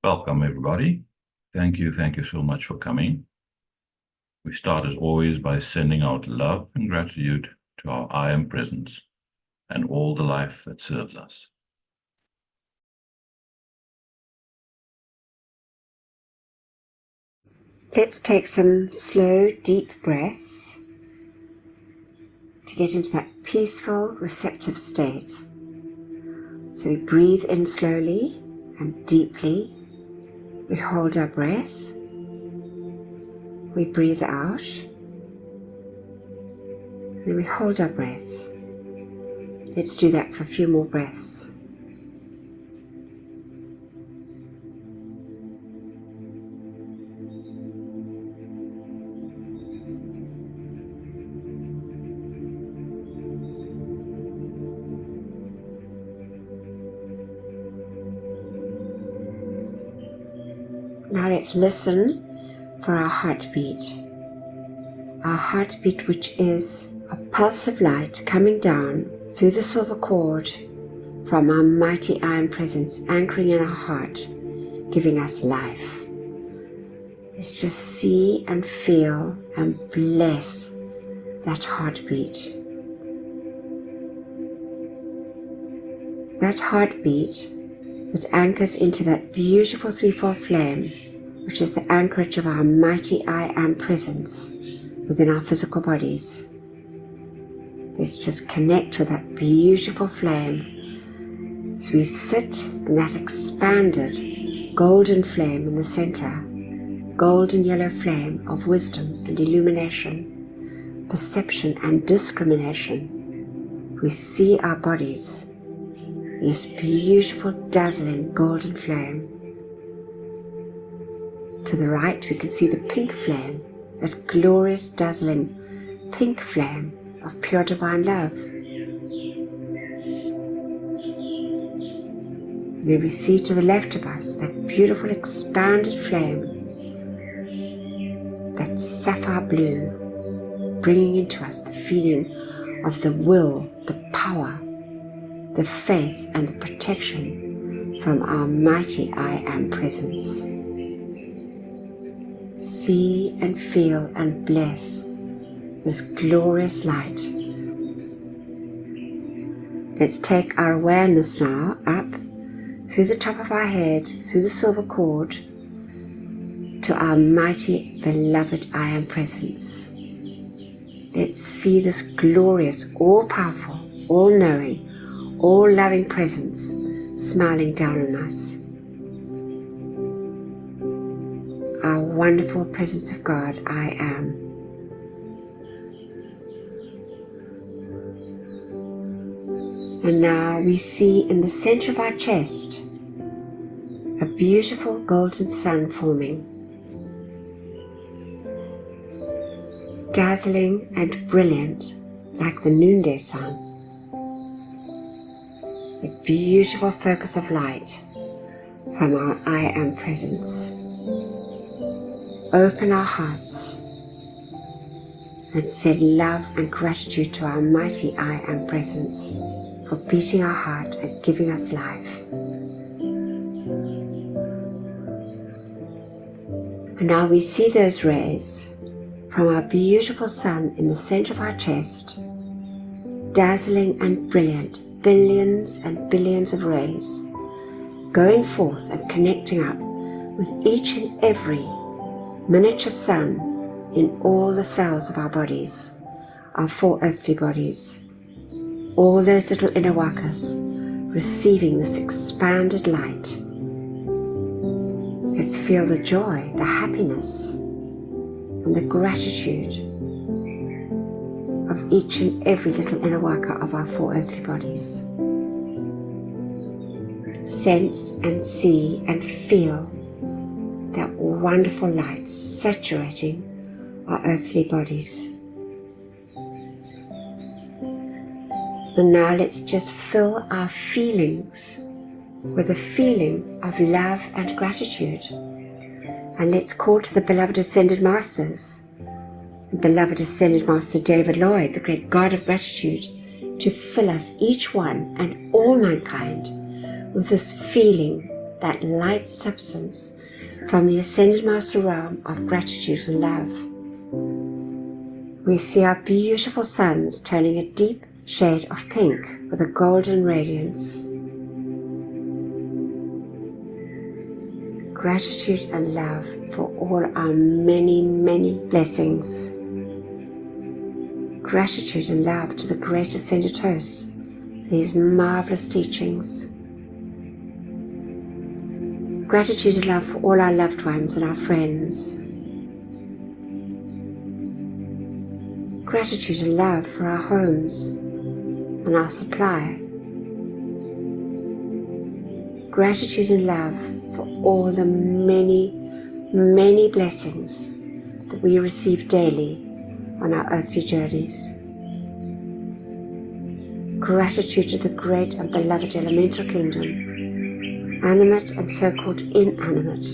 Welcome, everybody. Thank you so much for coming. We start, as always, by sending out love and gratitude to our I Am Presence and all the life that serves us. Let's take some slow, deep breaths to get into that peaceful, receptive state. So we breathe in slowly and deeply. We hold our breath. We breathe out. And then we hold our breath. Let's do that for a few more breaths. Now let's listen for our heartbeat. Our heartbeat, which is a pulse of light coming down through the silver cord from our mighty I Am Presence, anchoring in our heart, giving us life. Let's just see and feel and bless that heartbeat. That heartbeat that anchors into that beautiful threefold flame, which is the anchorage of our mighty I Am Presence within our physical bodies. Let's just connect with that beautiful flame as we sit in that expanded golden flame in the center, golden yellow flame of wisdom and illumination, perception and discrimination. We see our bodies in this beautiful, dazzling golden flame. To the right, we can see the pink flame, that glorious, dazzling pink flame of pure divine love. And then we see to the left of us that beautiful, expanded flame, that sapphire blue, bringing into us the feeling of the will, the power, the faith and the protection from our mighty I Am Presence. See and feel and bless this glorious light. Let's take our awareness now up through the top of our head, through the silver cord, to our mighty beloved I Am Presence. Let's see this glorious, all-powerful, all-knowing, all-loving presence smiling down on us. Our wonderful presence of God, I Am. And now we see in the center of our chest a beautiful golden sun forming, dazzling and brilliant like the noonday sun. The beautiful focus of light from our I Am Presence. Open our hearts and send love and gratitude to our mighty I Am Presence for beating our heart and giving us life. And now we see those rays from our beautiful sun in the center of our chest, dazzling and brilliant, billions and billions of rays, going forth and connecting up with each and every miniature sun in all the cells of our bodies, our four earthly bodies, all those little inner wakas receiving this expanded light. Let's feel the joy, the happiness, and the gratitude of each and every little inner waka of our four earthly bodies. Sense and see and feel that wonderful light saturating our earthly bodies. And now let's just fill our feelings with a feeling of love and gratitude. And let's call to the beloved Ascended Masters, the beloved Ascended Master David Lloyd, the great God of gratitude, to fill us, each one and all mankind, with this feeling that light substance from the Ascended Master realm of gratitude and love. We see our beautiful suns turning a deep shade of pink with a golden radiance. Gratitude and love for all our many, many blessings. Gratitude and love to the great Ascended Hosts for these marvelous teachings. Gratitude and love for all our loved ones and our friends. Gratitude and love for our homes and our supply. Gratitude and love for all the many, many blessings that we receive daily on our earthly journeys. Gratitude to the great and beloved elemental kingdom, animate and so-called inanimate,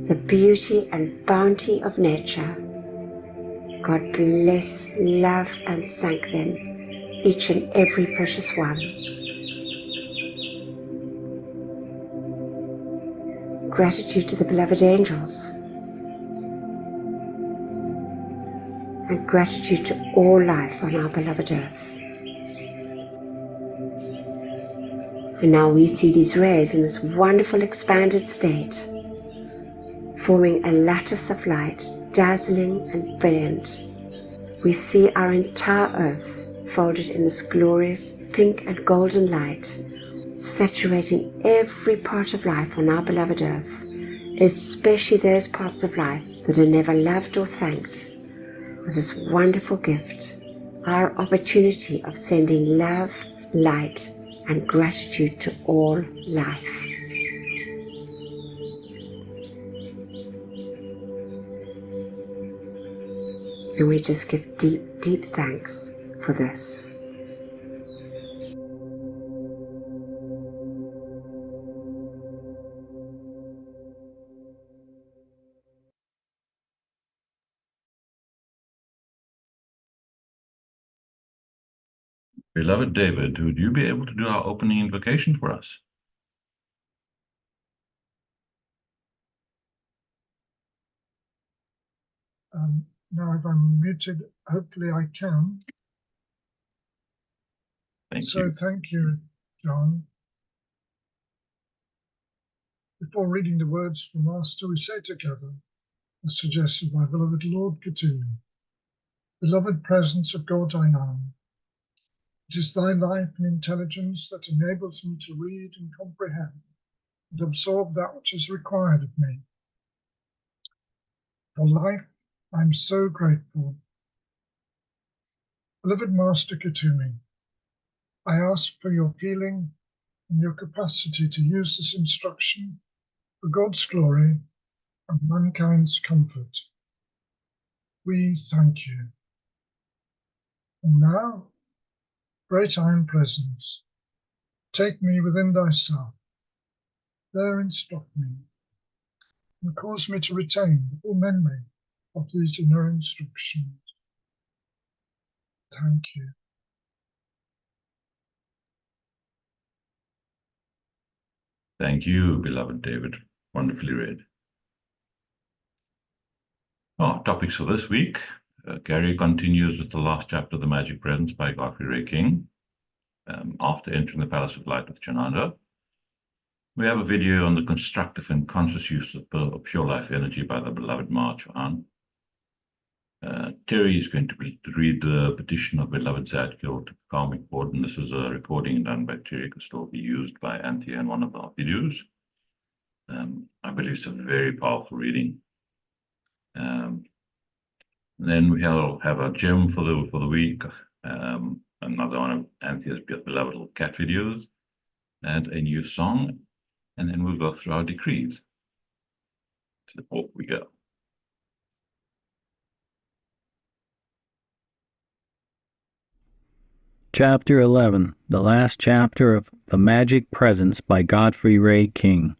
the beauty and bounty of nature. God bless, love and thank them, each and every precious one. Gratitude to the beloved angels, and gratitude to all life on our beloved earth. And now we see these rays in this wonderful expanded state, forming a lattice of light, dazzling and brilliant. We see our entire earth folded in this glorious pink and golden light, saturating every part of life on our beloved earth, especially those parts of life that are never loved or thanked, with this wonderful gift, our opportunity of sending love, light, and gratitude to all life. And we just give deep, deep thanks for this. Beloved David, would you be able to do our opening invocation for us? Now if I'm muted, hopefully I can. Thank you. Thank you, John. Before reading the words from Master, we say together, as suggested by beloved Lord Cthulhu, beloved presence of God I am, it is thy life and intelligence that enables me to read and comprehend and absorb that which is required of me. For life, I am so grateful. Beloved Master Cthulhu, I ask for your healing and your capacity to use this instruction for God's glory and mankind's comfort. We thank you. And now, great iron presence, take me within thyself, there instruct me, and cause me to retain the full memory of these inner instructions. Thank you. Thank you, beloved David. Wonderfully read. Our topics for this week. Gary continues with the last chapter of The Magic Presence by Godfrey Ray King. After entering the Palace of Light with Jananda. We have a video on the constructive and conscious use of pure life energy by the beloved Ma Chuan. Terry is going to read the petition of beloved Zadkiel to the Karmic Board, and this is a recording done by Terry. It can still be used by Anthea in one of our videos. I believe it's a very powerful reading. Then we'll have a gem for the week, another one of Anthea's beloved little cat videos, and a new song, and then we'll go through our decrees. Off we go. Chapter 11, the last chapter of The Magic Presence by Godfrey Ray King.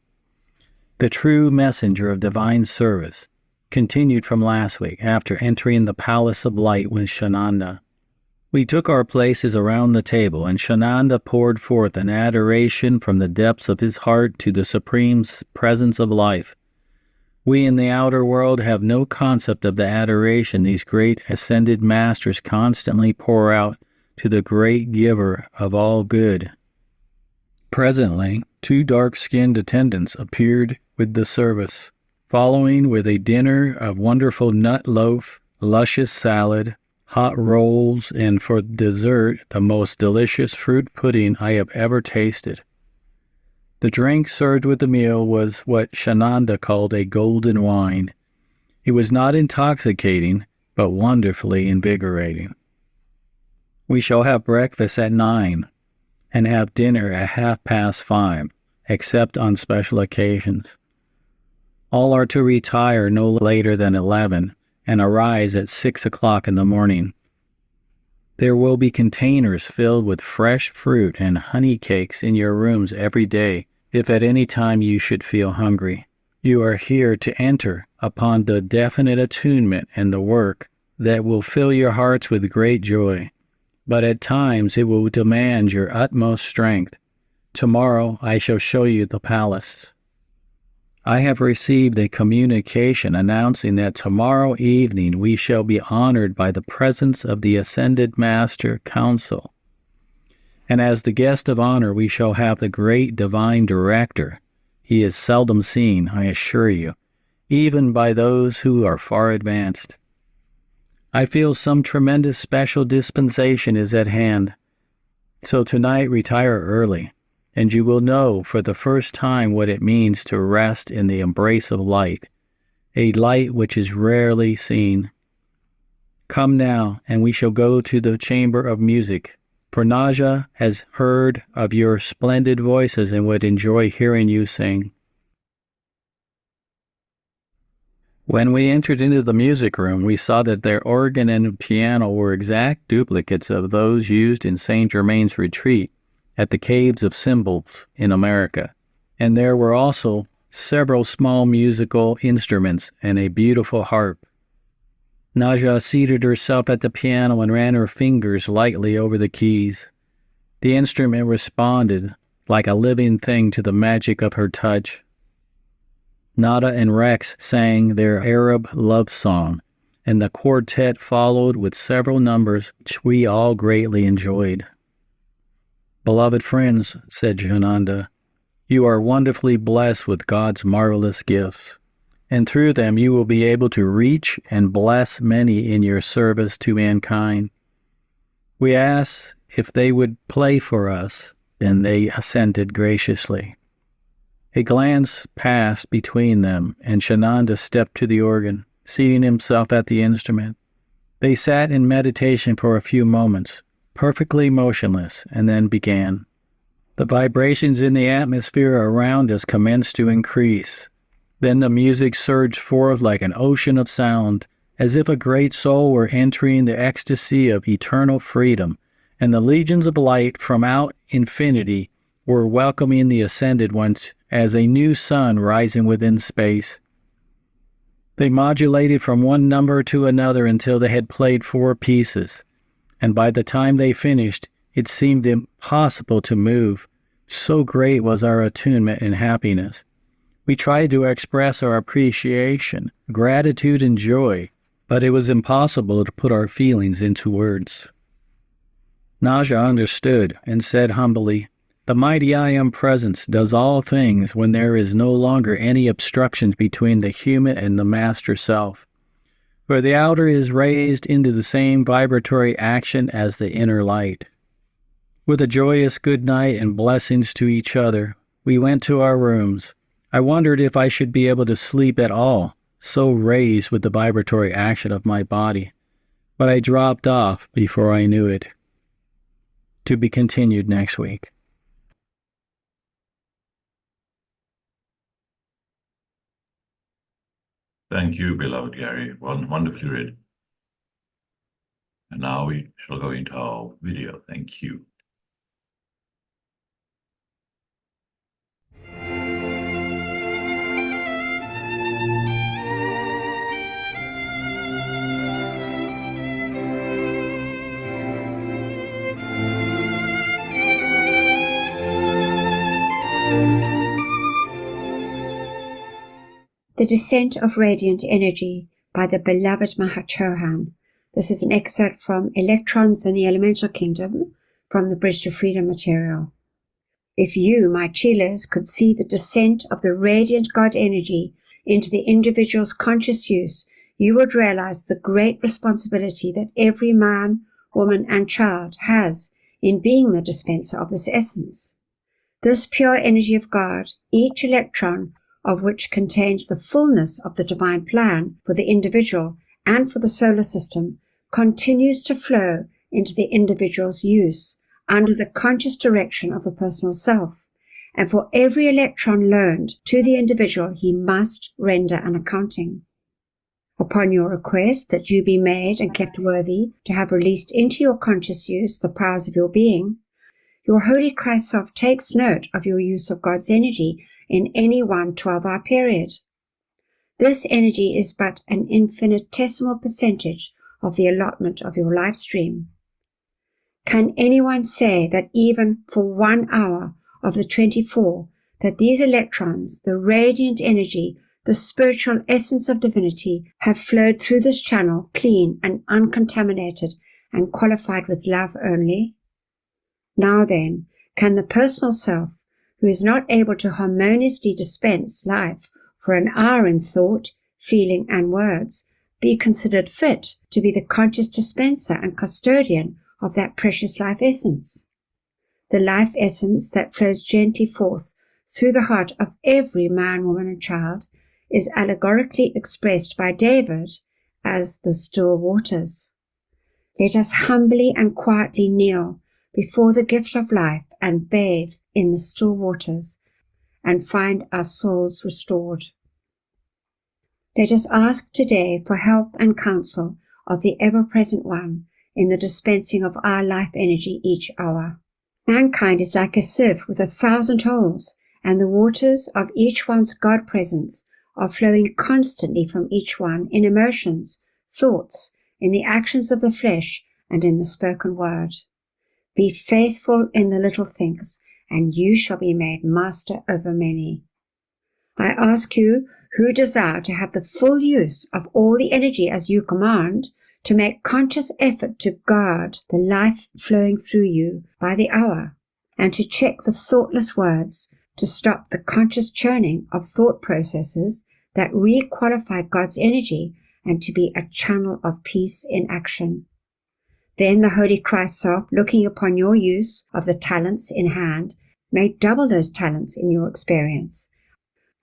The true messenger of divine service, continued from last week after entering the Palace of Light with Shananda. We took our places around the table, and Shananda poured forth an adoration from the depths of his heart to the supreme presence of life. We in the outer world have no concept of the adoration these great ascended masters constantly pour out to the great giver of all good. Presently, 2 dark-skinned attendants appeared with the service, following with a dinner of wonderful nut loaf, luscious salad, hot rolls, and for dessert the most delicious fruit pudding I have ever tasted. The drink served with the meal was what Shananda called a golden wine. It was not intoxicating, but wonderfully invigorating. We shall have breakfast at 9, and have dinner at 5:30, except on special occasions. All are to retire no later than 11, and arise at 6 o'clock in the morning. There will be containers filled with fresh fruit and honey cakes in your rooms every day, if at any time you should feel hungry. You are here to enter upon the definite attunement and the work that will fill your hearts with great joy, but at times it will demand your utmost strength. Tomorrow I shall show you the palace. I have received a communication announcing that tomorrow evening we shall be honored by the presence of the Ascended Master Council. And as the guest of honor we shall have the great divine director. He is seldom seen, I assure you, even by those who are far advanced. I feel some tremendous special dispensation is at hand. So tonight retire early, and you will know for the first time what it means to rest in the embrace of light, a light which is rarely seen. Come now, and we shall go to the chamber of music. Naja has heard of your splendid voices and would enjoy hearing you sing. When we entered into the music room, we saw that their organ and piano were exact duplicates of those used in Saint Germain's retreat at the Caves of Symbols in America, and there were also several small musical instruments and a beautiful harp. Naja seated herself at the piano and ran her fingers lightly over the keys. The instrument responded like a living thing to the magic of her touch. Nada and Rex sang their Arab love song, and the quartet followed with several numbers which we all greatly enjoyed. "Beloved friends," said Jananda, "you are wonderfully blessed with God's marvelous gifts, and through them you will be able to reach and bless many in your service to mankind. We asked if they would play for us, and they assented graciously." A glance passed between them, and Shananda stepped to the organ, seating himself at the instrument. They sat in meditation for a few moments, perfectly motionless, and then began. The vibrations in the atmosphere around us commenced to increase. Then the music surged forth like an ocean of sound, as if a great soul were entering the ecstasy of eternal freedom, and the legions of light from out infinity were welcoming the ascended ones as a new sun rising within space. They modulated from one number to another until they had played 4 pieces, and by the time they finished, it seemed impossible to move, so great was our attunement and happiness. We tried to express our appreciation, gratitude, and joy, but it was impossible to put our feelings into words. Naja understood and said humbly, "The mighty I Am Presence does all things when there is no longer any obstructions between the human and the master self. For the outer is raised into the same vibratory action as the inner light." With a joyous good night and blessings to each other, we went to our rooms. I wondered if I should be able to sleep at all, so raised with the vibratory action of my body, but I dropped off before I knew it. To be continued next week. Thank you, beloved Gary. Wonderfully read. And now we shall go into our video. Thank you. The Descent of Radiant Energy by the beloved Mahachohan. This is an excerpt from Electrons in the Elemental Kingdom from the Bridge to Freedom material. If you, my chillers, could see the descent of the radiant God energy into the individual's conscious use, you would realize the great responsibility that every man, woman, and child has in being the dispenser of this essence. This pure energy of God, each electron of which contains the fullness of the divine plan for the individual and for the solar system, continues to flow into the individual's use under the conscious direction of the personal self. And for every electron loaned to the individual, he must render an accounting. Upon your request that you be made and kept worthy to have released into your conscious use the powers of your being, your Holy Christ Self takes note of your use of God's energy in any 1 12-hour period. This energy is but an infinitesimal percentage of the allotment of your life stream. Can anyone say that even for 1 hour of the 24, that these electrons, the radiant energy, the spiritual essence of divinity, have flowed through this channel clean and uncontaminated and qualified with love only? Now then, can the personal self, who is not able to harmoniously dispense life for an hour in thought, feeling, and words, be considered fit to be the conscious dispenser and custodian of that precious life essence? The life essence that flows gently forth through the heart of every man, woman, and child is allegorically expressed by David as the still waters. Let us humbly and quietly kneel before the gift of life and bathe in the still waters and find our souls restored. Let us ask today for help and counsel of the ever-present One in the dispensing of our life energy each hour. Mankind is like a sieve with 1,000 holes, and the waters of each one's God presence are flowing constantly from each one in emotions, thoughts, in the actions of the flesh, and in the spoken word. Be faithful in the little things, and you shall be made master over many. I ask you, who desire to have the full use of all the energy as you command, to make conscious effort to guard the life flowing through you by the hour, and to check the thoughtless words, to stop the conscious churning of thought processes that re-qualify God's energy, and to be a channel of peace in action. Then the Holy Christ Self, looking upon your use of the talents in hand, may double those talents in your experience.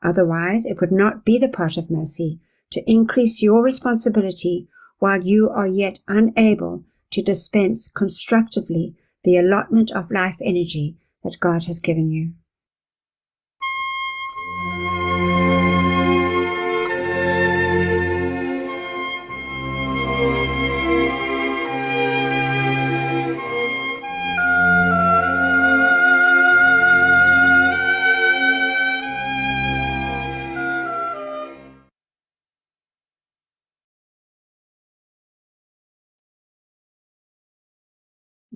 Otherwise, it would not be the part of mercy to increase your responsibility while you are yet unable to dispense constructively the allotment of life energy that God has given you.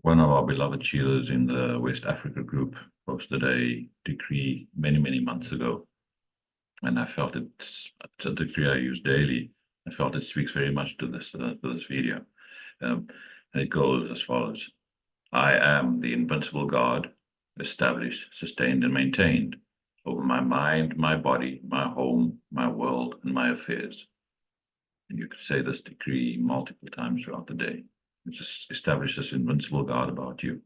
One of our beloved healers in the West Africa group posted a decree many months ago, and I felt it's a decree I use daily. I felt it speaks very much to this video, and it goes as follows: I am the invincible God, established, sustained, and maintained over my mind, my body, my home, my world, and my affairs. And you could say this decree multiple times throughout the day. It just establishes this invincible God about you.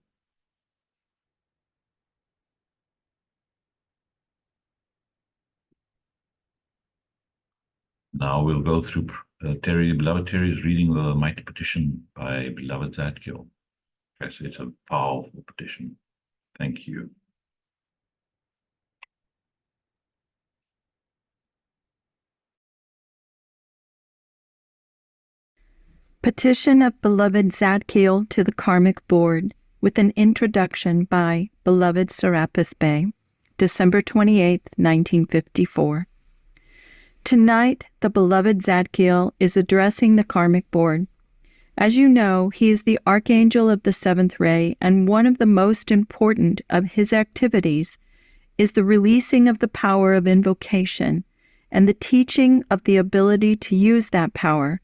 Now we'll go through beloved Terry's reading the Mighty Petition by beloved Zadkiel. Yes, it's a powerful petition. Thank you. Petition of beloved Zadkiel to the Karmic Board, with an introduction by beloved Serapis Bey, December 28, 1954. Tonight, the beloved Zadkiel is addressing the Karmic Board. As you know, he is the Archangel of the Seventh Ray, and one of the most important of his activities is the releasing of the power of invocation and the teaching of the ability to use that power,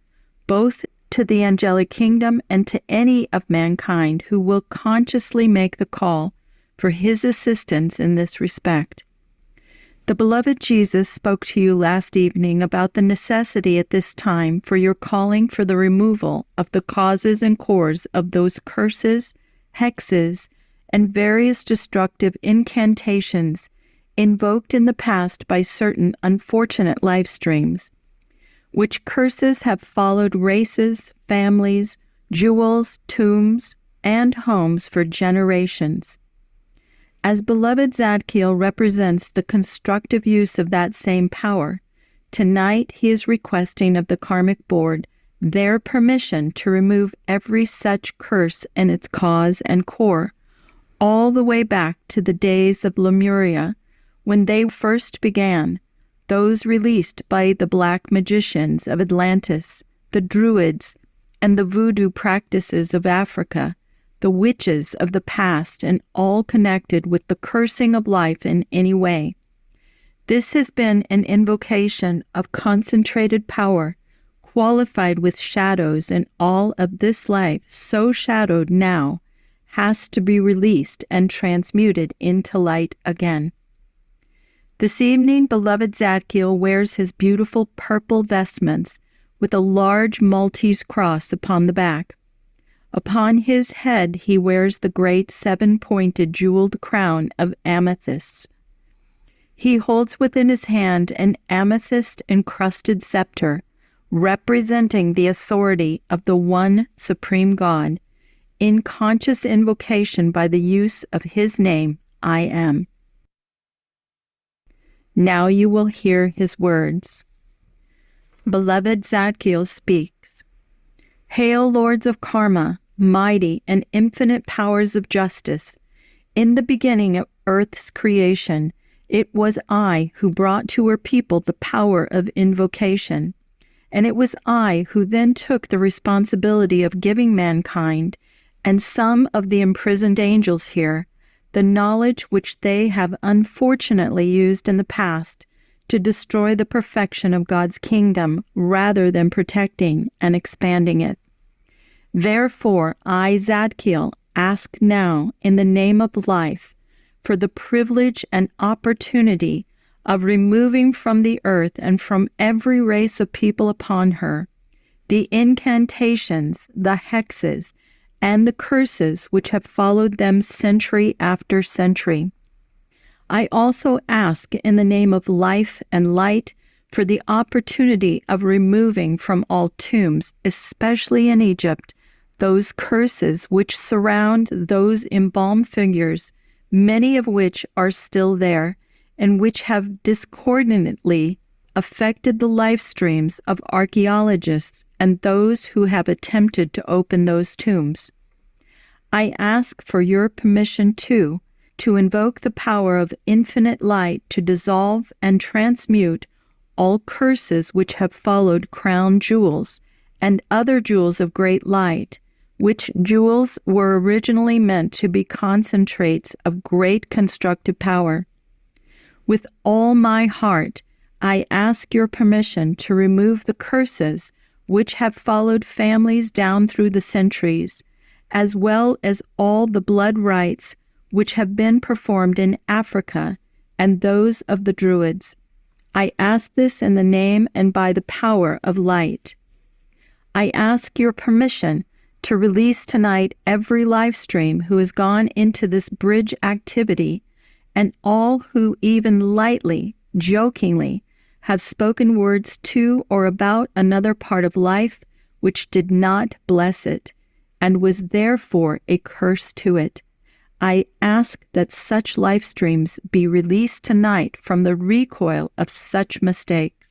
both to the angelic kingdom and to any of mankind who will consciously make the call for his assistance in this respect. The beloved Jesus spoke to you last evening about the necessity at this time for your calling for the removal of the causes and cores of those curses, hexes, and various destructive incantations invoked in the past by certain unfortunate life streams, which curses have followed races, families, jewels, tombs, and homes for generations. As beloved Zadkiel represents the constructive use of that same power, tonight he is requesting of the Karmic Board their permission to remove every such curse and its cause and core, all the way back to the days of Lemuria, when they first began, those released by the black magicians of Atlantis, the Druids, and the voodoo practices of Africa, the witches of the past, and all connected with the cursing of life in any way. This has been an invocation of concentrated power, qualified with shadows, and all of this life, so shadowed now, has to be released and transmuted into light again. This evening, beloved Zadkiel wears his beautiful purple vestments with a large Maltese cross upon the back. Upon his head he wears the great 7-pointed jeweled crown of amethysts. He holds within his hand an amethyst-encrusted scepter, representing the authority of the one supreme God, in conscious invocation by the use of his name, I am. Now you will hear his words. Beloved Zadkiel speaks. Hail, lords of karma, mighty and infinite powers of justice. In the beginning of earth's creation, it was I who brought to her people the power of invocation, and it was I who then took the responsibility of giving mankind, and some of the imprisoned angels here, the knowledge which they have unfortunately used in the past to destroy the perfection of God's kingdom rather than protecting and expanding it. Therefore, I, Zadkiel, ask now, in the name of life, for the privilege and opportunity of removing from the earth and from every race of people upon her the incantations, the hexes, and the curses which have followed them century after century. I also ask in the name of life and light for the opportunity of removing from all tombs, especially in Egypt, those curses which surround those embalmed figures, many of which are still there, and which have discordantly affected the life streams of archaeologists and those who have attempted to open those tombs. I ask for your permission, too, to invoke the power of infinite light to dissolve and transmute all curses which have followed crown jewels and other jewels of great light, which jewels were originally meant to be concentrates of great constructive power. With all my heart, I ask your permission to remove the curses which have followed families down through the centuries, as well as all the blood rites which have been performed in Africa and those of the Druids. I ask this in the name and by the power of light. I ask your permission to release tonight every live stream who has gone into this bridge activity, and all who even lightly, jokingly, have spoken words to or about another part of life which did not bless it, and was therefore a curse to it. I ask that such live streams be released tonight from the recoil of such mistakes.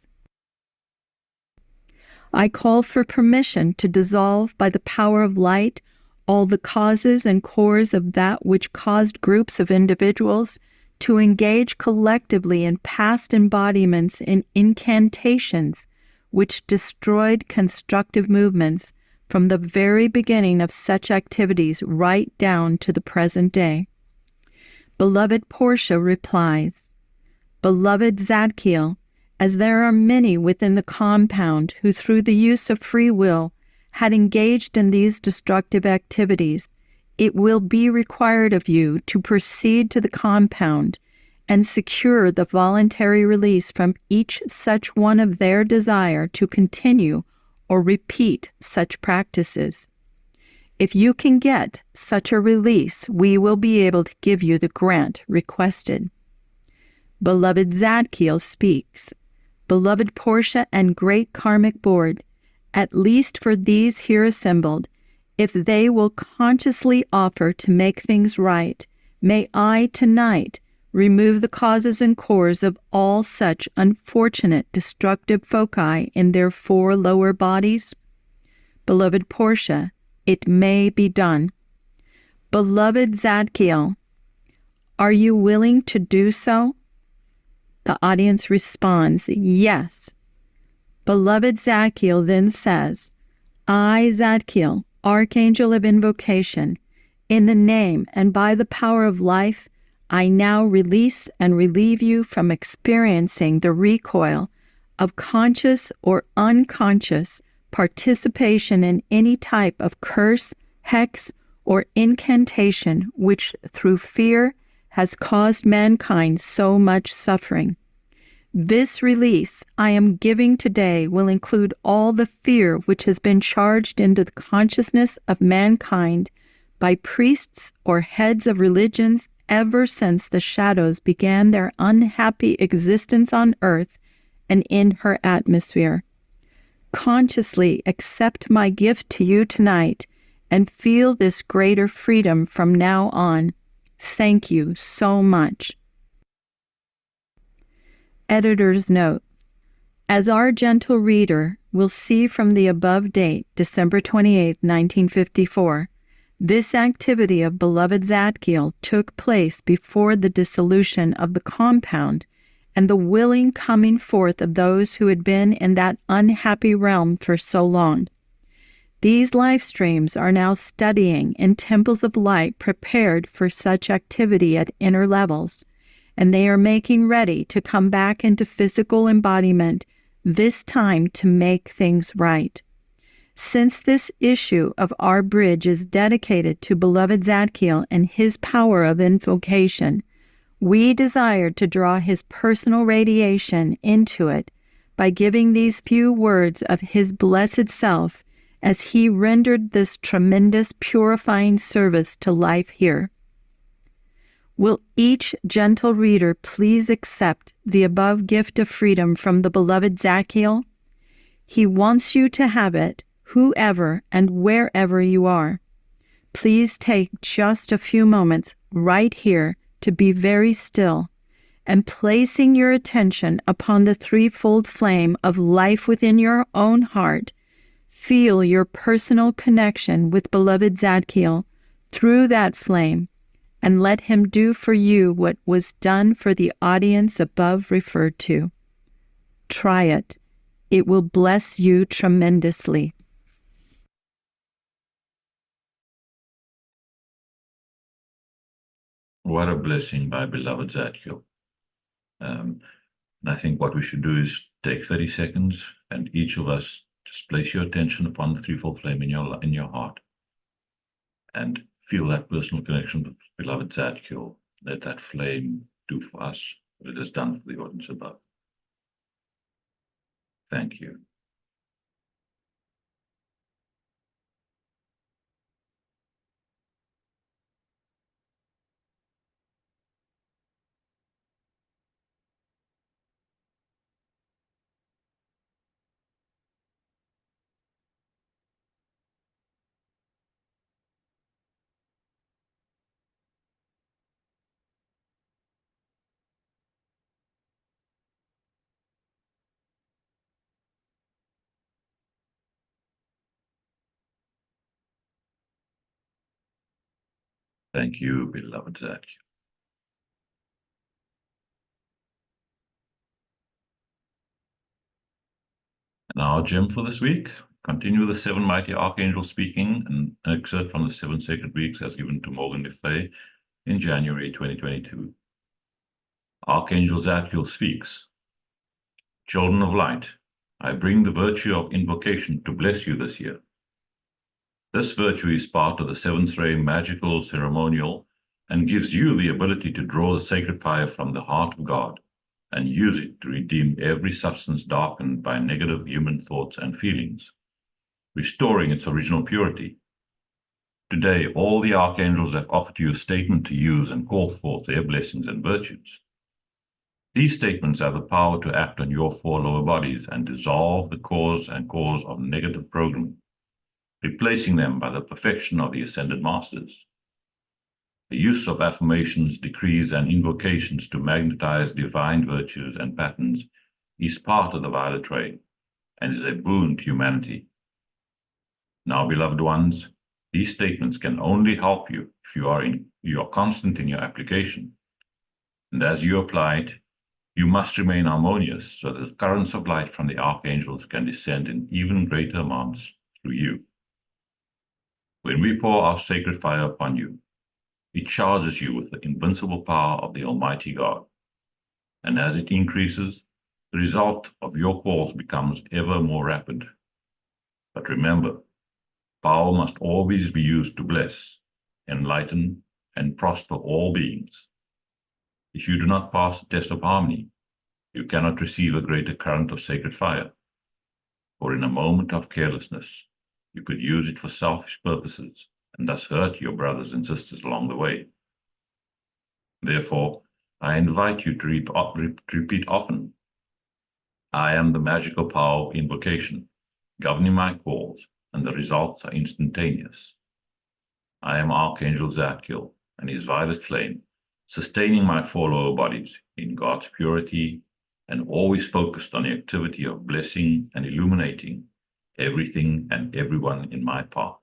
I call for permission to dissolve by the power of light all the causes and cores of that which caused groups of individuals to engage collectively in past embodiments in incantations which destroyed constructive movements from the very beginning of such activities right down to the present day. Beloved Portia replies, Beloved Zadkiel, as there are many within the compound who through the use of free will had engaged in these destructive activities, it will be required of you to proceed to the compound and secure the voluntary release from each such one of their desire to continue or repeat such practices. If you can get such a release, we will be able to give you the grant requested. Beloved Zadkiel speaks. Beloved Portia and Great Karmic Board, at least for these here assembled, if they will consciously offer to make things right, may I tonight remove the causes and cores of all such unfortunate destructive foci in their 4 lower bodies? Beloved Portia, it may be done. Beloved Zadkiel, are you willing to do so? The audience responds, yes. Beloved Zadkiel then says, I, Zadkiel, Archangel of Invocation, in the name and by the power of life, I now release and relieve you from experiencing the recoil of conscious or unconscious participation in any type of curse, hex, or incantation which through fear has caused mankind so much suffering. This release I am giving today will include all the fear which has been charged into the consciousness of mankind by priests or heads of religions ever since the shadows began their unhappy existence on earth and in her atmosphere. Consciously accept my gift to you tonight and feel this greater freedom from now on. Thank you so much. Editor's note. As our gentle reader will see from the above date, December 28, 1954, this activity of beloved Zadkiel took place before the dissolution of the compound and the willing coming forth of those who had been in that unhappy realm for so long. These live streams are now studying in temples of light prepared for such activity at inner levels, and they are making ready to come back into physical embodiment, this time to make things right. Since this issue of our bridge is dedicated to beloved Zadkiel and his power of invocation, we desired to draw his personal radiation into it by giving these few words of his blessed self as he rendered this tremendous purifying service to life here. Will each gentle reader please accept the above gift of freedom from the beloved Zadkiel? He wants you to have it, whoever and wherever you are. Please take just a few moments right here to be very still, and placing your attention upon the threefold flame of life within your own heart, feel your personal connection with beloved Zadkiel through that flame, and let him do for you what was done for the audience above referred to. Try it. It will bless you tremendously. What a blessing by beloved Zadkiel. And I think what we should do is take 30 seconds and each of us just place your attention upon the threefold flame in your heart and feel that personal connection with beloved Zadkiel. Let that flame do for us what it has done for the audience above. Thank you. Thank you, beloved Zadkiel. And our gem for this week, continue the 7 mighty archangels speaking, an excerpt from the 7 sacred weeks as given to Morgan Le Fay in January 2022. Archangel Zadkiel speaks. children of light, I bring the virtue of invocation to bless you this year. This virtue is part of the seventh ray magical ceremonial and gives you the ability to draw the sacred fire from the heart of God and use it to redeem every substance darkened by negative human thoughts and feelings, restoring its original purity. Today, all the archangels have offered you a statement to use and call forth their blessings and virtues. These statements have the power to act on your four lower bodies and dissolve the cause of negative programming, replacing them by the perfection of the ascended masters. The use of affirmations, decrees, and invocations to magnetize divine virtues and patterns is part of the violet ray and is a boon to humanity. Now, beloved ones, these statements can only help you if you are constant in your application. And as you apply it, you must remain harmonious so that the currents of light from the archangels can descend in even greater amounts through you. When we pour our sacred fire upon you, it charges you with the invincible power of the Almighty God. And as it increases, the result of your calls becomes ever more rapid. But remember, power must always be used to bless, enlighten, and prosper all beings. If you do not pass the test of harmony, you cannot receive a greater current of sacred fire. For in a moment of carelessness, you could use it for selfish purposes and thus hurt your brothers and sisters along the way. Therefore, I invite you to repeat often, I am the magical power of invocation, governing my calls, and the results are instantaneous. I am Archangel Zadkiel and his violet flame, sustaining my four lower bodies in God's purity and always focused on the activity of blessing and illuminating everything and everyone in my path.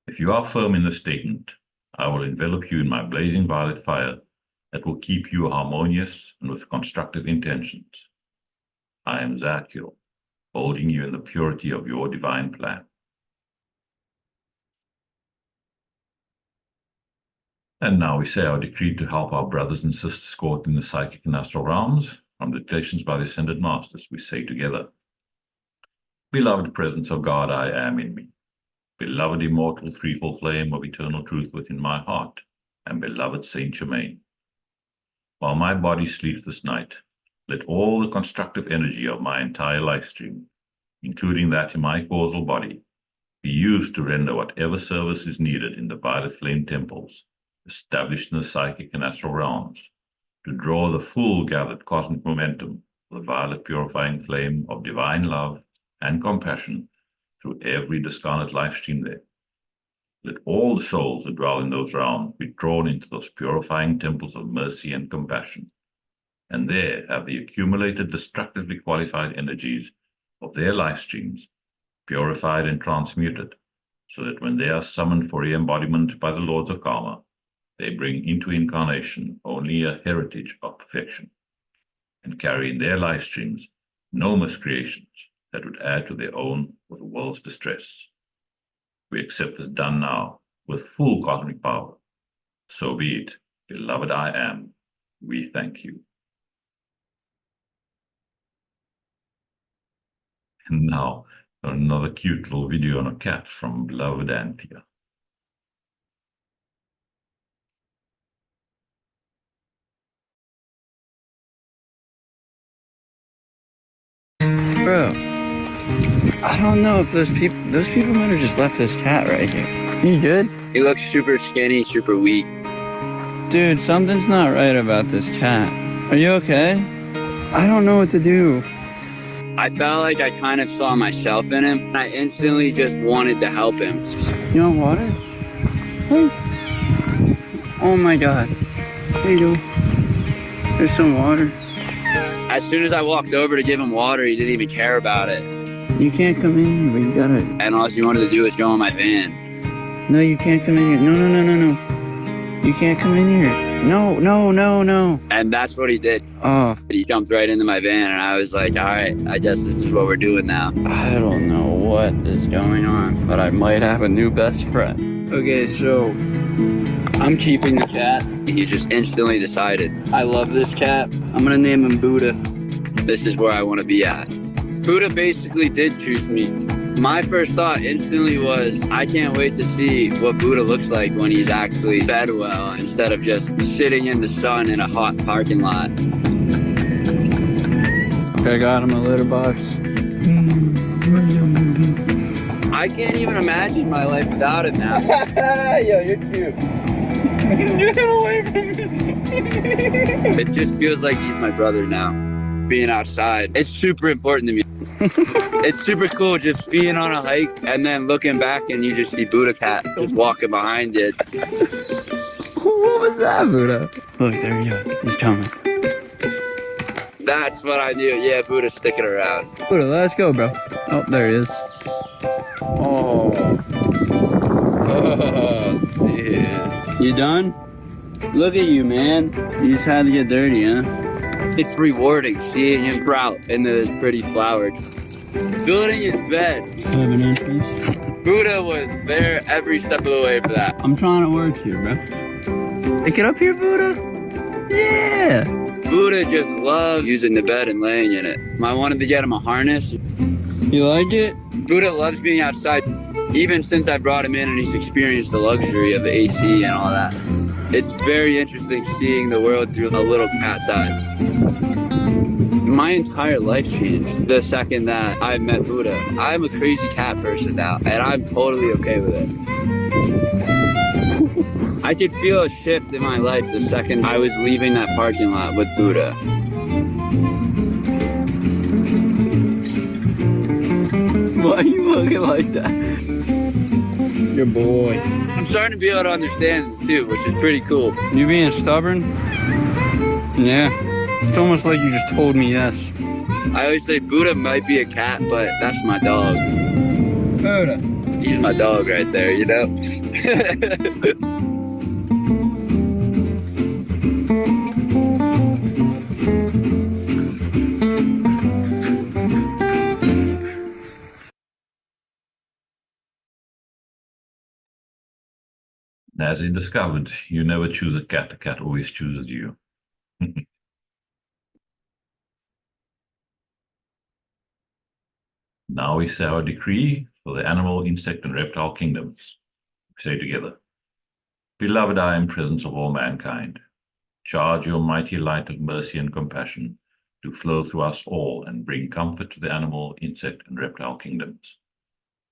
If you are firm in this statement, I will envelop you in my blazing violet fire that will keep you harmonious and with constructive intentions. I am Zadkiel, holding you in the purity of your divine plan. And now we say our decree to help our brothers and sisters caught in the psychic and astral realms from dictations by the ascended masters. We say together, beloved presence of God, I am in me. Beloved immortal threefold flame of eternal truth within my heart, and beloved Saint Germain. While my body sleeps this night, let all the constructive energy of my entire life stream, including that in my causal body, be used to render whatever service is needed in the violet flame temples established in the psychic and astral realms, to draw the full gathered cosmic momentum of the violet purifying flame of divine love and compassion through every discarnate life stream there. Let all the souls that dwell in those realms be drawn into those purifying temples of mercy and compassion, and there have the accumulated destructively qualified energies of their life streams purified and transmuted, so that when they are summoned for re-embodiment by the Lords of Karma, they bring into incarnation only a heritage of perfection, and carry in their life streams no miscreations that would add to their own or the world's distress. We accept this done now with full cosmic power. So be it, beloved I am. We thank you. And now, another cute little video on a cat from beloved Anthea. Bro, I don't know if those people might have just left this cat right here. You good? He looks super skinny, super weak. Dude, something's not right about this cat. Are you okay? I don't know what to do. I felt like I kind of saw myself in him, and I instantly just wanted to help him. You want water? Hey. Oh my god. There you go. There's some water. As soon as I walked over to give him water, he didn't even care about it. You can't come in here, but you gotta... And all he wanted to do was go in my van. No, you can't come in here. No. You can't come in here. No. And that's what he did. Oh. He jumped right into my van, and I was like, all right, I guess this is what we're doing now. I don't know what is going on, but I might have a new best friend. Okay, so I'm keeping the cat. He just instantly decided. I love this cat. I'm gonna name him Buddha. this is where I want to be at. Buddha basically did choose me. My first thought instantly was, I can't wait to see what Buddha looks like when he's actually fed well instead of just sitting in the sun in a hot parking lot. I got him a litter box. I can't even imagine my life without him now. Yo, you're cute. Get away from me. It just feels like he's my brother now. Being outside, it's super important to me. It's super cool just being on a hike and then looking back and you just see Buddha cat just walking behind it. What was that, Buddha? Look, there he is. He's coming. That's what I knew. Yeah, Buddha's sticking around. Buddha, let's go, bro. Oh, there he is. Oh. Oh, dude. You done? Look at you, man. You just had to get dirty, huh? It's rewarding seeing him sprout into this pretty flower. Building his bed. 7 inches. Buddha was there every step of the way for that. I'm trying to work here, bro. Hey, get up here, Buddha. Yeah. Buddha just loves using the bed and laying in it. I wanted to get him a harness. You like it? Buddha loves being outside, even since I brought him in and he's experienced the luxury of the AC and all that. It's very interesting seeing the world through a little cat's eyes. My entire life changed the second that I met Buddha. I'm a crazy cat person now, and I'm totally okay with it. I could feel a shift in my life the second I was leaving that parking lot with Buddha. Why are you looking like that? Your boy. I'm starting to be able to understand it too, which is pretty cool. You being stubborn? Yeah. It's almost like you just told me yes. I always say Buddha might be a cat, but that's my dog. Buddha. He's my dog right there, you know? As he discovered, you never choose a cat always chooses you. Now we say our decree for the animal, insect, and reptile kingdoms. We say together, Beloved, I am presence of all mankind. Charge your mighty light of mercy and compassion to flow through us all and bring comfort to the animal, insect, and reptile kingdoms.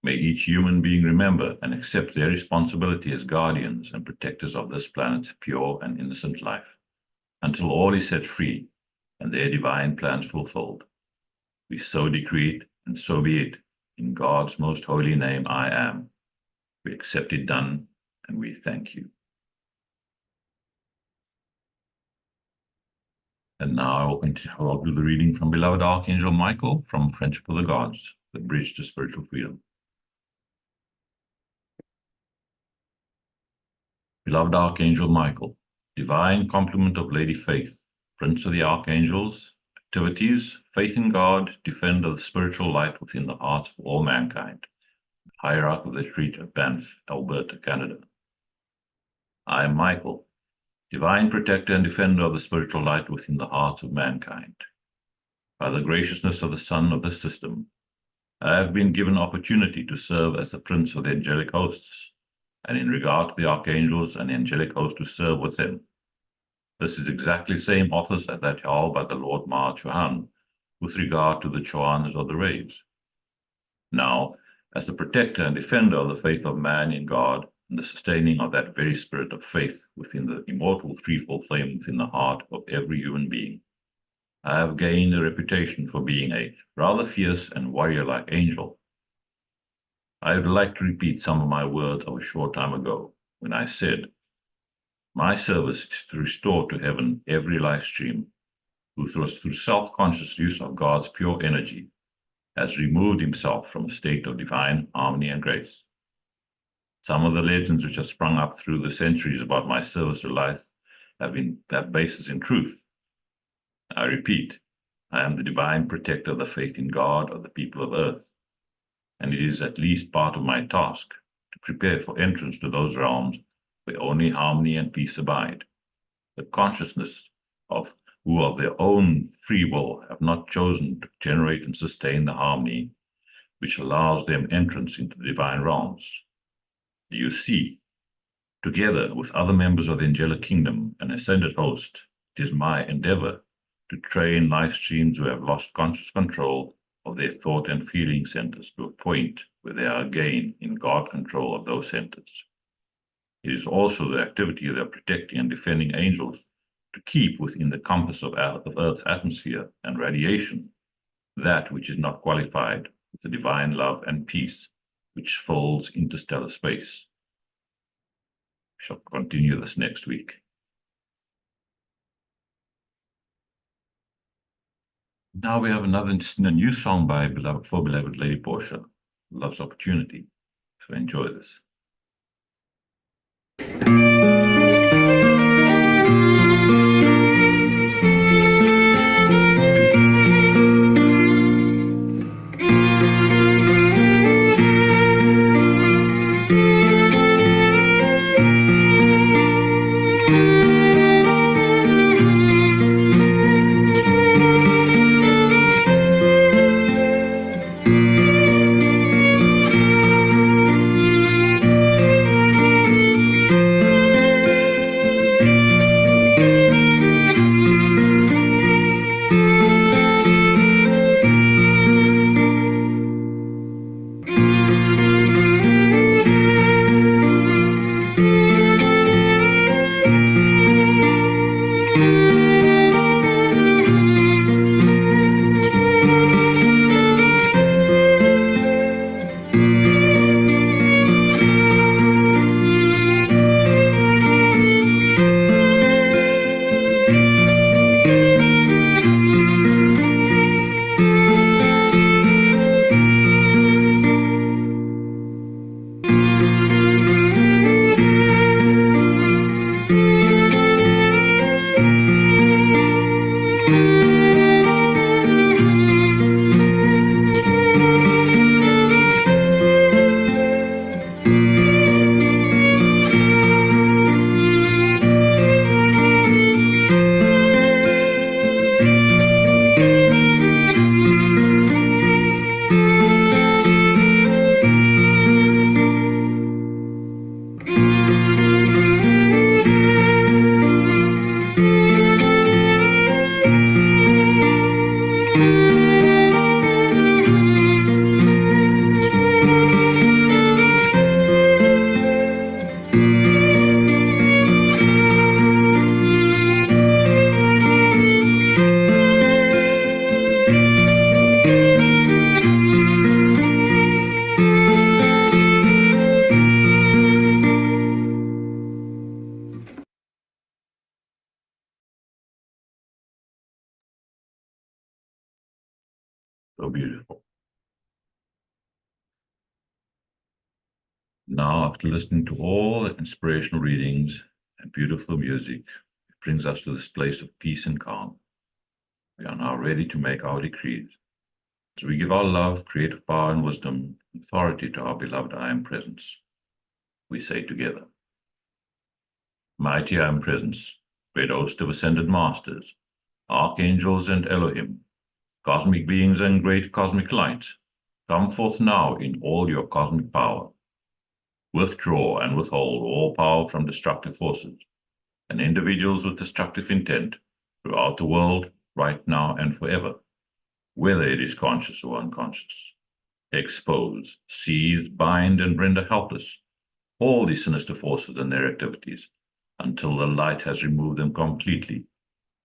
May each human being remember and accept their responsibility as guardians and protectors of this planet's pure and innocent life, until all is set free and their divine plans fulfilled. We so decree it, and so be it, in God's most holy name I am. We accept it done, and we thank you. And now I'll do the reading from beloved Archangel Michael from Friendship of the Gods, the bridge to spiritual freedom. Beloved Archangel Michael, divine complement of Lady Faith, Prince of the Archangels, activities, faith in God, defender of the spiritual light within the hearts of all mankind, hierarch of the retreat of Banff, Alberta, Canada. I am Michael, divine protector and defender of the spiritual light within the hearts of mankind. By the graciousness of the Son of this system, I have been given opportunity to serve as the Prince of the angelic hosts, and in regard to the archangels and the angelic host to serve with them. This is exactly the same office as that held by the Lord Ma Chuan with regard to the Chuans of the rays. Now, as the protector and defender of the faith of man in God and the sustaining of that very spirit of faith within the immortal threefold flame within the heart of every human being, I have gained a reputation for being a rather fierce and warrior-like angel. I would like to repeat some of my words of a short time ago when I said, my service is to restore to heaven every life stream who through self-conscious use of God's pure energy has removed himself from a state of divine harmony and grace. Some of the legends which have sprung up through the centuries about my service to life have basis in truth. I repeat, I am the divine protector of the faith in God of the people of earth, and it is at least part of my task to prepare for entrance to those realms where only harmony and peace abide. The consciousness of who of their own free will have not chosen to generate and sustain the harmony which allows them entrance into the divine realms. Do you see? Together with other members of the angelic kingdom and ascended host, it is my endeavor to train life streams who have lost conscious control of their thought and feeling centers to a point where they are again in God control of those centers. It is also the activity of their protecting and defending angels to keep within the compass of Earth's atmosphere and radiation that which is not qualified with the divine love and peace which fills interstellar space. We shall continue this next week. Now we have a new song by beloved Lady Portia, Love's Opportunity. So enjoy this. So beautiful. Now, after listening to all the inspirational readings and beautiful music, it brings us to this place of peace and calm. We are now ready to make our decrees. As we give our love, creative power, and wisdom, authority to our beloved I Am Presence, we say together, Mighty I Am Presence, great host of ascended masters, archangels and Elohim, cosmic beings and great cosmic light, come forth now in all your cosmic power. Withdraw and withhold all power from destructive forces and individuals with destructive intent throughout the world, right now and forever, whether it is conscious or unconscious. Expose, seize, bind, and render helpless all these sinister forces and their activities until the light has removed them completely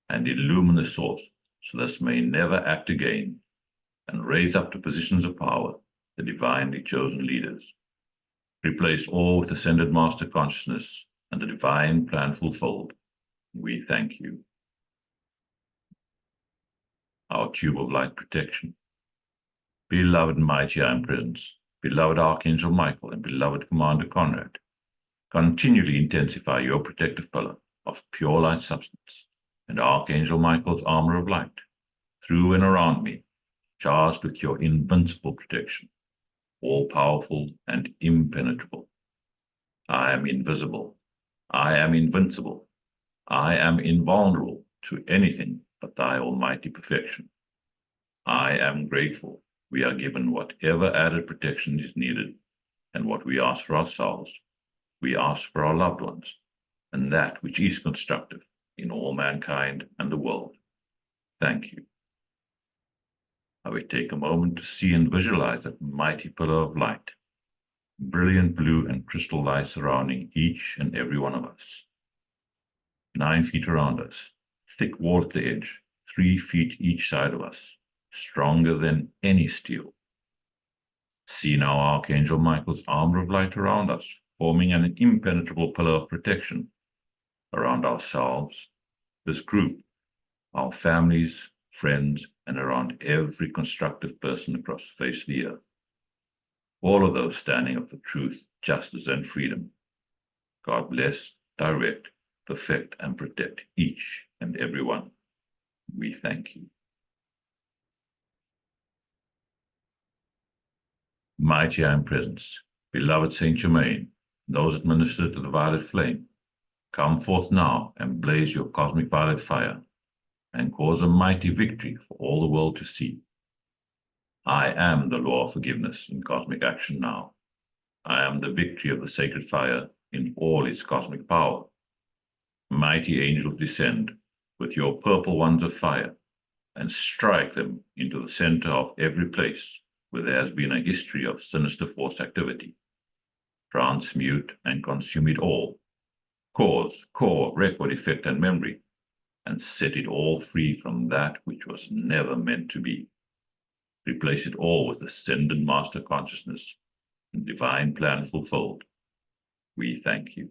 and illumine the source, so this may never act again, and raise up to positions of power the divinely chosen leaders. Replace all with ascended master consciousness and the divine plan fulfilled. We thank you. Our tube of light protection. Beloved and mighty I Am Presence, beloved Archangel Michael, and beloved Commander Conrad, continually intensify your protective pillar of pure light substance and Archangel Michael's armor of light through and around me, charged with your invincible protection, all-powerful and impenetrable. I am invisible. I am invincible. I am invulnerable to anything but thy almighty perfection. I am grateful we are given whatever added protection is needed, and what we ask for ourselves, we ask for our loved ones, and that which is constructive in all mankind and the world. Thank you. I will take a moment to see and visualize that mighty pillar of light, brilliant blue and crystal light surrounding each and every one of us. 9 feet around us, thick wall at the edge, 3 feet each side of us, stronger than any steel. See now Archangel Michael's armor of light around us, forming an impenetrable pillar of protection around ourselves, this group, our families, friends, and around every constructive person across the face of the earth. All of those standing up for truth, justice, and freedom. God bless, direct, perfect, and protect each and every one. We thank you. Mighty I am presence, beloved Saint Germain, those administered to the violet flame, come forth now and blaze your cosmic violet fire, and cause a mighty victory for all the world to see. I am the law of forgiveness in cosmic action now. I am the victory of the sacred fire in all its cosmic power. Mighty angels, descend with your purple wands of fire and strike them into the center of every place where there has been a history of sinister force activity. Transmute and consume it all. Cause, core, record, effect, and memory, and set it all free from that which was never meant to be. Replace it all with ascendant master consciousness and divine plan fulfilled. We thank you.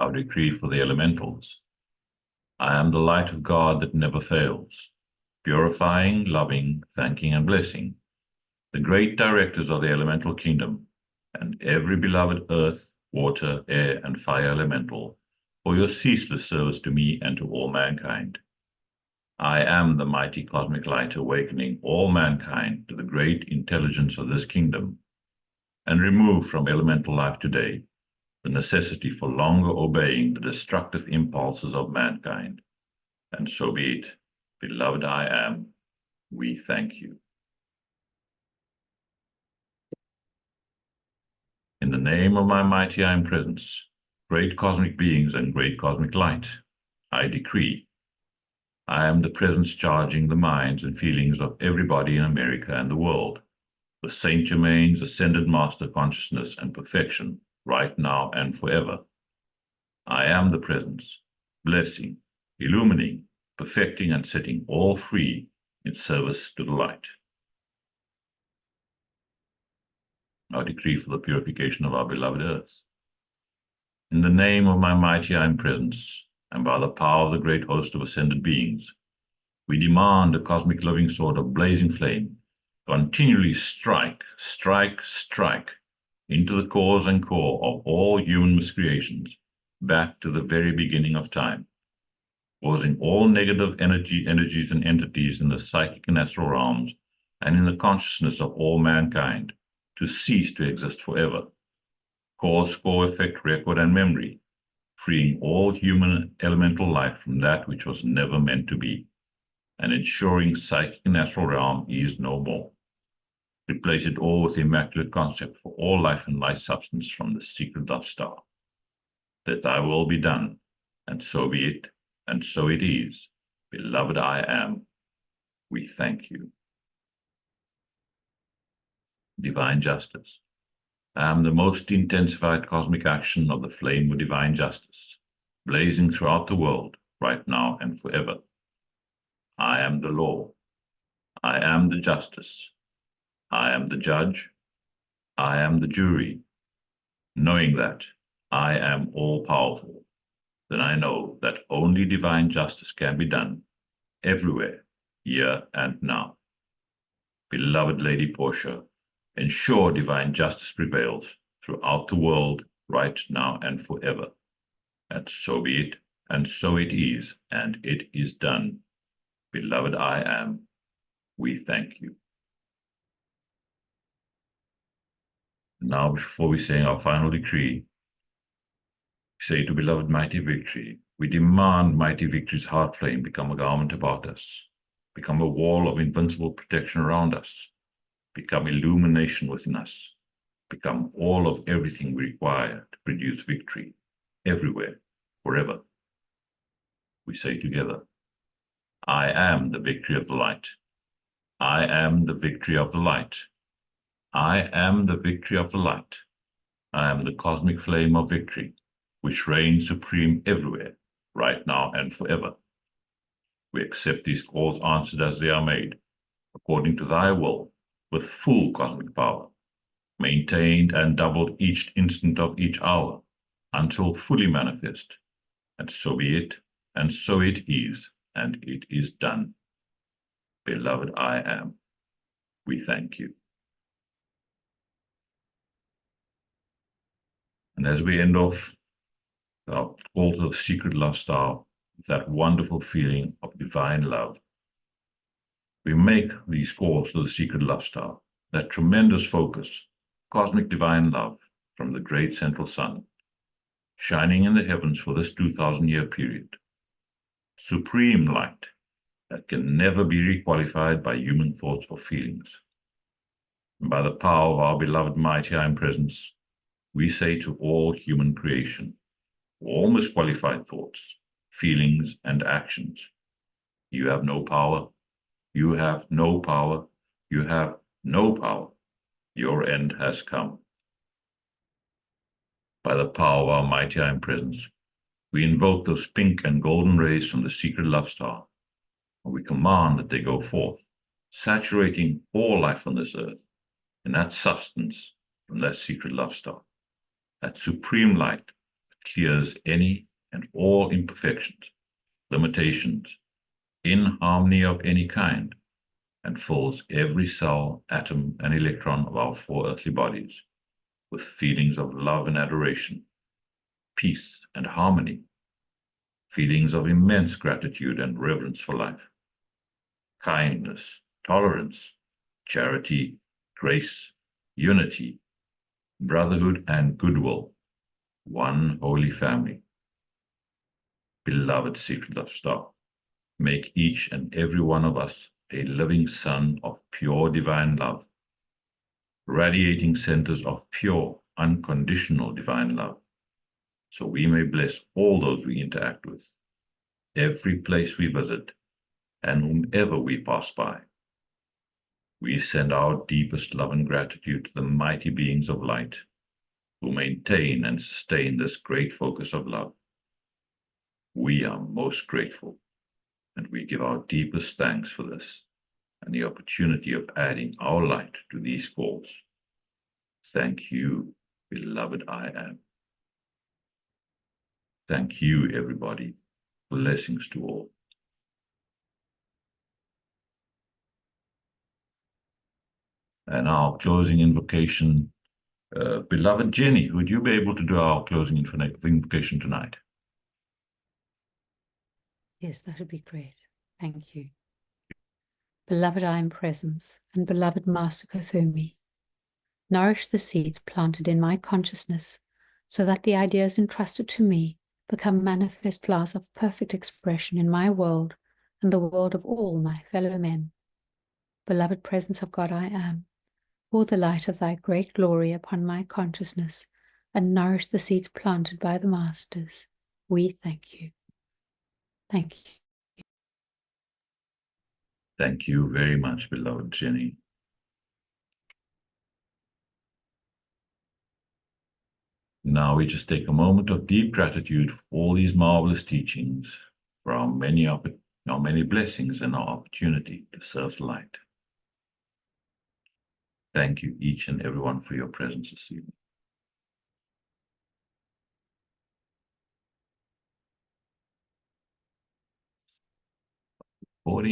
Our decree for the elementals. I am the light of God that never fails, purifying, loving, thanking, and blessing the great directors of the elemental kingdom and every beloved earth, water, air, and fire elemental for your ceaseless service to me and to all mankind. I am the mighty cosmic light awakening all mankind to the great intelligence of this kingdom, and remove from elemental life today the necessity for longer obeying the destructive impulses of mankind. And so be it. Beloved I am, we thank you. In the name of my mighty I am presence, great cosmic beings and great cosmic light, I decree, I am the presence charging the minds and feelings of everybody in America and the world, with Saint Germain's ascended master consciousness and perfection, right now and forever. I am the presence, blessing, illumining, perfecting, and setting all free in service to the light. Our decree for the purification of our beloved earth. In the name of my mighty I am presence, and by the power of the great host of ascended beings, we demand a cosmic living sword of blazing flame continually strike into the cause and core of all human miscreations, back to the very beginning of time, causing all negative energies and entities in the psychic and astral realms and in the consciousness of all mankind to cease to exist forever. Cause, effect, record, and memory, freeing all human elemental life from that which was never meant to be, and ensuring psychic and astral realm is no more. Replace it all with the immaculate concept for all life and light substance from the secret love star. That thy will be done, and so be it, and so it is. Beloved I am, we thank you. Divine justice. I am the most intensified cosmic action of the flame of divine justice, blazing throughout the world, right now and forever. I am the law. I am the justice. I am the judge. I am the jury. Knowing that I am all-powerful, then I know that only divine justice can be done, everywhere, here and now. Beloved Lady Portia, ensure divine justice prevails throughout the world, right now and forever. And so be it, and so it is, and it is done. Beloved I am, we thank you. Now, before we say our final decree, we say to beloved mighty victory, we demand mighty victory's heart flame become a garment about us, become a wall of invincible protection around us, become illumination within us, become all of everything we require to produce victory, everywhere, forever. We say together, I am the victory of the light. I am the victory of the light. I am the victory of the light. I am the cosmic flame of victory, which reigns supreme everywhere, right now and forever. We accept these calls answered as they are made, according to thy will, with full cosmic power, maintained and doubled each instant of each hour, until fully manifest. And so be it, and so it is, and it is done. Beloved I am, we thank you. And as we end off our call to the secret love star, that wonderful feeling of divine love, we make these calls to the secret love star, that tremendous focus, cosmic divine love from the great central sun, shining in the heavens for this 2,000-year period. Supreme light that can never be requalified by human thoughts or feelings. And by the power of our beloved mighty I am presence, we say to all human creation, all misqualified thoughts, feelings, and actions, you have no power, you have no power, you have no power, your end has come. By the power of our mighty I am presence, we invoke those pink and golden rays from the secret love star, and we command that they go forth, saturating all life on this earth in that substance from that secret love star, that supreme light that clears any and all imperfections, limitations, inharmony of any kind, and fills every cell, atom, and electron of our four earthly bodies with feelings of love and adoration, peace and harmony, feelings of immense gratitude and reverence for life, kindness, tolerance, charity, grace, unity, brotherhood, and goodwill, one holy family. Beloved secret of star, make each and every one of us a living sun of pure divine love, radiating centers of pure, unconditional divine love, so we may bless all those we interact with, every place we visit, and whomever we pass by. We send our deepest love and gratitude to the mighty beings of light, who maintain and sustain this great focus of love. We are most grateful, and we give our deepest thanks for this and the opportunity of adding our light to these calls. Thank you, beloved I am. Thank you, everybody. Blessings to all. And our closing invocation, beloved Jenny, would you be able to do our closing invocation tonight? Yes, that would be great. Thank you. Beloved I am presence, and beloved Master Kuthumi, nourish the seeds planted in my consciousness so that the ideas entrusted to me become manifest flowers of perfect expression in my world and the world of all my fellow men. Beloved presence of God I am, pour the light of thy great glory upon my consciousness and nourish the seeds planted by the Masters. We thank you. Thank you. Thank you very much, beloved Jenny. Now we just take a moment of deep gratitude for all these marvelous teachings, for our many blessings and our opportunity to serve light. Thank you, each and everyone, for your presence this evening. Recording.